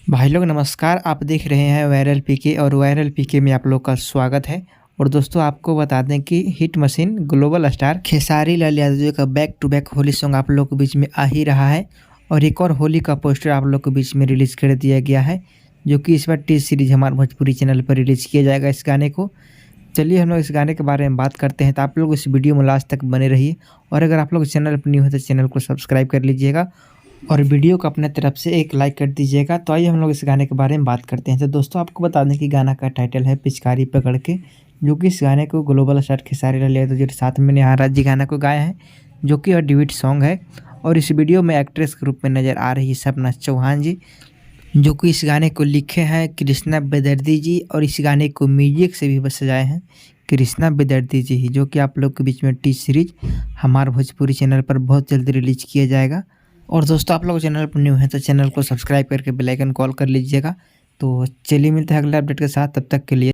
भाई लोग नमस्कार। आप देख रहे हैं वायरल पीके और वायरल पीके में आप लोग का स्वागत है। और दोस्तों आपको बता दें कि hit machine global star Khesari Lal Yadav का back to back Holi song आप लोग के बीच में आ ही रहा है। और एक और होली का पोस्टर आप लोग के बीच में रिलीज़ कर दिया गया है, जो कि इस बार टी सीरीज हमारे भोजपुरी चैनल पर रिलीज़ किया जाएगा इस गाने को। चलिए हम लोग इस गाने के बारे में बात करते हैं, तो आप लोग इस वीडियो में लास्ट तक बने रहिए। और अगर आप लोग चैनल पर न्यू है तो चैनल को सब्सक्राइब कर लीजिएगा और वीडियो को अपने तरफ से एक लाइक कर दीजिएगा। तो आइए हम लोग इस गाने के बारे में बात करते हैं। तो दोस्तों आपको बता दें कि गाना का टाइटल है पिचकारी पकड़ के, जो कि इस गाने को ग्लोबल स्टार खेसारी लाल यादव जी के साथ में नेहा राज जी गाना को गाया है, जो कि ड्यूट सॉन्ग है। और इस वीडियो में एक्ट्रेस के रूप में नज़र आ रही है सपना चौहान जी, जो कि इस गाने को लिखे हैं कृष्णा बेदर्दी जी। और इस गाने को म्यूजिक से भी सजाए हैं कृष्णा बेदर्दी जी ही, जो कि आप लोग के बीच में टी सीरीज हमारे भोजपुरी चैनल पर बहुत जल्दी रिलीज किया जाएगा। और दोस्तों आप लोग चैनल पर न्यू हैं तो चैनल को सब्सक्राइब करके बेल आइकन कॉल कर लीजिएगा। तो चलिए मिलते हैं अगले अपडेट के साथ, तब तक के लिए।